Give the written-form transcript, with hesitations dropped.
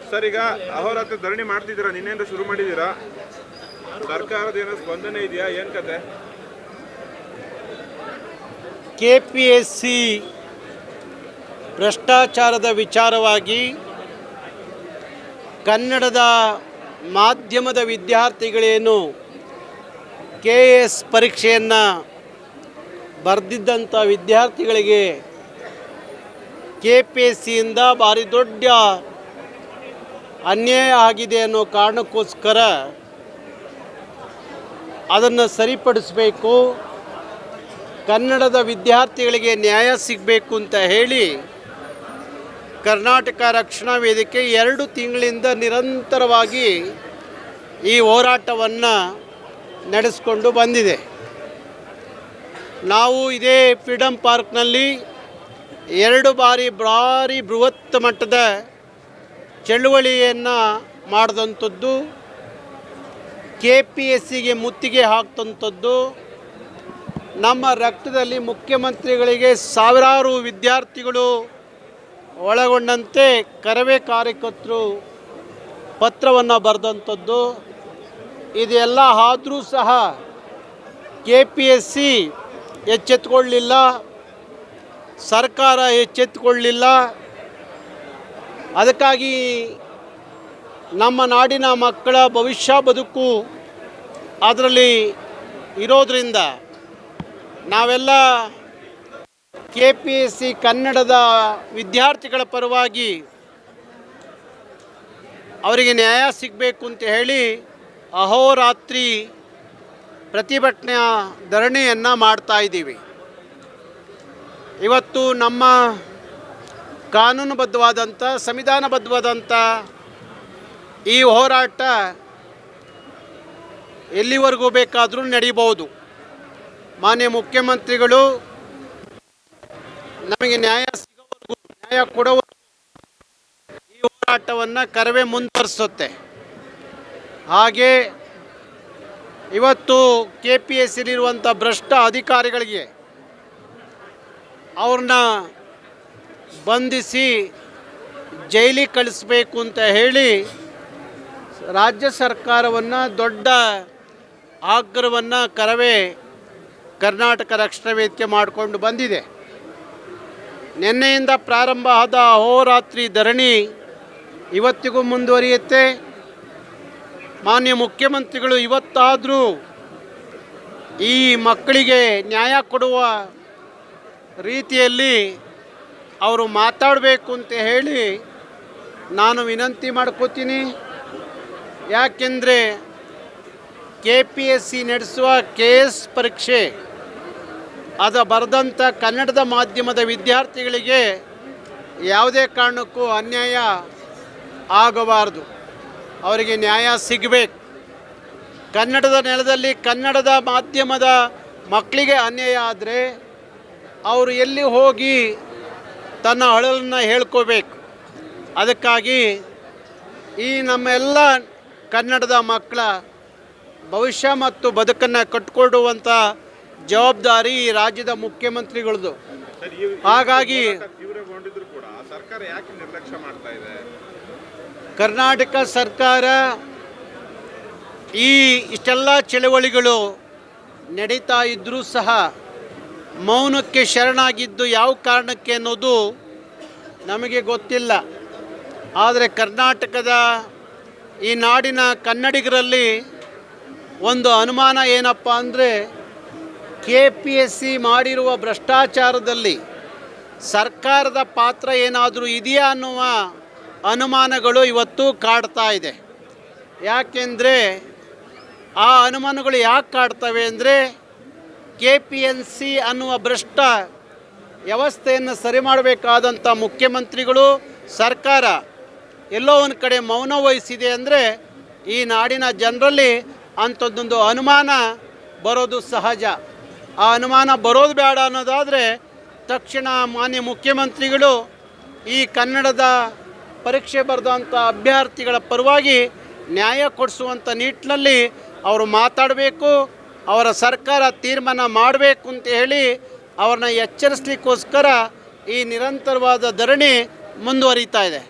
Sir, ಈಗ ಅಹೋರಾತ್ರಿ ಧರಣಿ ಮಾಡ್ತಿದ್ದೀರಾ, ನಿನ್ನೆಯಿಂದ ಶುರು ಮಾಡಿದ್ದೀರಾ, ಸರ್ಕಾರದ ಏನೋ ಸ್ಪಂದನೆ ಇದೆಯಾ, ಏನು ಕತೆ? KPSC ಭ್ರಷ್ಟಾಚಾರದ ವಿಚಾರವಾಗಿ ಕನ್ನಡದ ಮಾಧ್ಯಮದ ವಿದ್ಯಾರ್ಥಿಗಳೇನು KS ಪರೀಕ್ಷೆಯನ್ನು ಬರೆದಿದ್ದಂಥ ವಿದ್ಯಾರ್ಥಿಗಳಿಗೆ KPSCಯಿಂದ ಭಾರಿ ದೊಡ್ಡ ಅನ್ಯಾಯ ಆಗಿದೆ ಅನ್ನೋ ಕಾರಣಕ್ಕೋಸ್ಕರ ಅದನ್ನು ಸರಿಪಡಿಸಬೇಕು, ಕನ್ನಡದ ವಿದ್ಯಾರ್ಥಿಗಳಿಗೆ ನ್ಯಾಯ ಸಿಗಬೇಕು ಅಂತ ಹೇಳಿ ಕರ್ನಾಟಕ ರಕ್ಷಣಾ ವೇದಿಕೆ 2 ತಿಂಗಳಿಂದ ನಿರಂತರವಾಗಿ ಈ ಹೋರಾಟವನ್ನು ನಡೆಸಿಕೊಂಡು ಬಂದಿದೆ. ನಾವು ಇದೇ ಫ್ರೀಡಮ್ ಪಾರ್ಕ್ನಲ್ಲಿ 2 ಬಾರಿ ಭಾರಿ ಬೃಹತ್ ಮಟ್ಟದ ಚಳುವಳಿಯನ್ನು ಮಾಡಿದಂಥದ್ದು, KPSCಗೆ ಮುತ್ತಿಗೆ ಹಾಕ್ತಂಥದ್ದು, ನಮ್ಮ ರಕ್ತದಲ್ಲಿ ಮುಖ್ಯಮಂತ್ರಿಗಳಿಗೆ ಸಾವಿರಾರು ವಿದ್ಯಾರ್ಥಿಗಳು ಒಳಗೊಂಡಂತೆ ಕರವೇ ಕಾರ್ಯಕರ್ತರು ಪತ್ರವನ್ನು ಬರೆದಂಥದ್ದು. ಇದೆಲ್ಲ ಆದರೂ ಸಹ KPSC ಎಚ್ಚೆತ್ತುಕೊಳ್ಳಲಿಲ್ಲ, ಸರ್ಕಾರ ಎಚ್ಚೆತ್ತುಕೊಳ್ಳಲಿಲ್ಲ. ಅದಕ್ಕಾಗಿ ನಮ್ಮ ನಾಡಿನ ಮಕ್ಕಳ ಭವಿಷ್ಯ ಬದುಕು ಅದರಲ್ಲಿ ಇರೋದರಿಂದ ನಾವೆಲ್ಲ KPSC ಕನ್ನಡದ ವಿದ್ಯಾರ್ಥಿಗಳ ಪರವಾಗಿ ಅವರಿಗೆ ನ್ಯಾಯ ಸಿಗಬೇಕು ಅಂತ ಹೇಳಿ ಅಹೋರಾತ್ರಿ ಪ್ರತಿಭಟನೆಯ ಧರಣಿಯನ್ನು ಮಾಡ್ತಾಯಿದ್ದೀವಿ. ಇವತ್ತು ನಮ್ಮ ಕಾನೂನುಬದ್ಧವಾದಂಥ ಸಂವಿಧಾನಬದ್ಧವಾದಂಥ ಈ ಹೋರಾಟ ಎಲ್ಲಿವರೆಗೂ ಬೇಕಾದರೂ ನಡೀಬೋದು. ಮಾನ್ಯ ಮುಖ್ಯಮಂತ್ರಿಗಳು ನಮಗೆ ನ್ಯಾಯ ಸಿಗೋವರೆಗೂ, ನ್ಯಾಯ ಕೊಡೋವರೆಗೂ ಈ ಹೋರಾಟವನ್ನು ಕರವೇ ಮುಂದುವರಿಸುತ್ತೆ. ಹಾಗೆ ಇವತ್ತು KPSCಲಿರುವಂಥ ಭ್ರಷ್ಟ ಅಧಿಕಾರಿಗಳಿಗೆ ಅವ್ರನ್ನ ಬಂಧಿಸಿ ಜೈಲಿಗೆ ಕಳಿಸ್ಬೇಕು ಅಂತ ಹೇಳಿ ರಾಜ್ಯ ಸರ್ಕಾರವನ್ನು ದೊಡ್ಡ ಆಗ್ರಹವನ್ನು ಕರವೇ ಕರ್ನಾಟಕ ರಕ್ಷಣಾ ವೇದಿಕೆ ಮಾಡಿಕೊಂಡು ಬಂದಿದೆ. ನಿನ್ನೆಯಿಂದ ಪ್ರಾರಂಭ ಆದ ಅಹೋರಾತ್ರಿ ಧರಣಿ ಇವತ್ತಿಗೂ ಮುಂದುವರಿಯುತ್ತೆ. ಮಾನ್ಯ ಮುಖ್ಯಮಂತ್ರಿಗಳು ಇವತ್ತಾದರೂ ಈ ಮಕ್ಕಳಿಗೆ ನ್ಯಾಯ ಕೊಡುವ ರೀತಿಯಲ್ಲಿ ಅವರು ಮಾತಾಡಬೇಕು ಅಂತ ಹೇಳಿ ನಾನು ವಿನಂತಿ ಮಾಡ್ಕೋತೀನಿ. ಯಾಕೆಂದರೆ KPSC ನಡೆಸುವ KS ಪರೀಕ್ಷೆ ಅದು ಬರೆದಂಥ ಕನ್ನಡದ ಮಾಧ್ಯಮದ ವಿದ್ಯಾರ್ಥಿಗಳಿಗೆ ಯಾವುದೇ ಕಾರಣಕ್ಕೂ ಅನ್ಯಾಯ ಆಗಬಾರ್ದು, ಅವರಿಗೆ ನ್ಯಾಯ ಸಿಗಬೇಕು. ಕನ್ನಡದ ನೆಲದಲ್ಲಿ ಕನ್ನಡದ ಮಾಧ್ಯಮದ ಮಕ್ಕಳಿಗೆ ಅನ್ಯಾಯ ಆದರೆ ಅವರು ಎಲ್ಲಿ ಹೋಗಿ ತನ್ನ ಅಳಲನ್ನು ಹೇಳ್ಕೋಬೇಕು. ಅದಕ್ಕಾಗಿ ಈ ನಮ್ಮೆಲ್ಲ ಕನ್ನಡದ ಮಕ್ಕಳ ಭವಿಷ್ಯ ಮತ್ತು ಬದುಕನ್ನು ಕಟ್ಟಿಕೊಳ್ಳುವಂಥ ಜವಾಬ್ದಾರಿ ಈ ರಾಜ್ಯದ ಮುಖ್ಯಮಂತ್ರಿಗಳದು. ಹಾಗಾಗಿ ಸರ್ಕಾರ ಯಾಕೆ ನಿರ್ಲಕ್ಷ್ಯ ಮಾಡ್ತಾ ಇದೆ? ಕರ್ನಾಟಕ ಸರ್ಕಾರ ಇಷ್ಟೆಲ್ಲ ಚಳವಳಿಗಳು ನಡೀತಾ ಇದ್ದರೂ ಸಹ ಮೌನಕ್ಕೆ ಶರಣಾಗಿದ್ದು ಯಾವ ಕಾರಣಕ್ಕೆ ಅನ್ನೋದು ನಮಗೆ ಗೊತ್ತಿಲ್ಲ. ಆದರೆ ಕರ್ನಾಟಕದ ಈ ನಾಡಿನ ಕನ್ನಡಿಗರಲ್ಲಿ ಒಂದು ಅನುಮಾನ ಏನಪ್ಪ ಅಂದರೆ KPSC ಮಾಡಿರುವ ಭ್ರಷ್ಟಾಚಾರದಲ್ಲಿ ಸರ್ಕಾರದ ಪಾತ್ರ ಏನಾದರೂ ಇದೆಯಾ ಅನ್ನುವ ಅನುಮಾನಗಳು ಇವತ್ತು ಕಾಡ್ತಾ ಇದೆ. ಯಾಕೆಂದರೆ ಆ ಅನುಮಾನಗಳು ಯಾಕೆ ಕಾಡ್ತವೆ ಅಂದರೆ KPSC ಅನ್ನುವ ಭ್ರಷ್ಟ ವ್ಯವಸ್ಥೆಯನ್ನು ಸರಿ ಮಾಡಬೇಕಾದಂಥ ಮುಖ್ಯಮಂತ್ರಿಗಳು, ಸರ್ಕಾರ ಎಲ್ಲೋ ಒಂದು ಕಡೆ ಮೌನ ವಹಿಸಿದೆ ಅಂದರೆ ಈ ನಾಡಿನ ಜನರಲ್ಲಿ ಅಂಥದ್ದೊಂದು ಅನುಮಾನ ಬರೋದು ಸಹಜ. ಆ ಅನುಮಾನ ಬರೋದು ಬೇಡ ಅನ್ನೋದಾದರೆ ತಕ್ಷಣ ಮಾನ್ಯ ಮುಖ್ಯಮಂತ್ರಿಗಳು ಈ ಕನ್ನಡದ ಪರೀಕ್ಷೆ ಬರೆದಂಥ ಅಭ್ಯರ್ಥಿಗಳ ಪರವಾಗಿ ನ್ಯಾಯ ಕೊಡಿಸುವಂಥ ನಿಟ್ಟಿನಲ್ಲಿ ಅವರು ಮಾತಾಡಬೇಕು, ಅವರ ಸರ್ಕಾರ ತೀರ್ಮಾನ ಮಾಡಬೇಕು ಅಂತ ಹೇಳಿ ಅವ್ರನ್ನ ಎಚ್ಚರಿಸಲಿಕ್ಕೋಸ್ಕರ ಈ ನಿರಂತರವಾದ ಧರಣಿ ಮುಂದುವರಿತಾ ಇದೆ.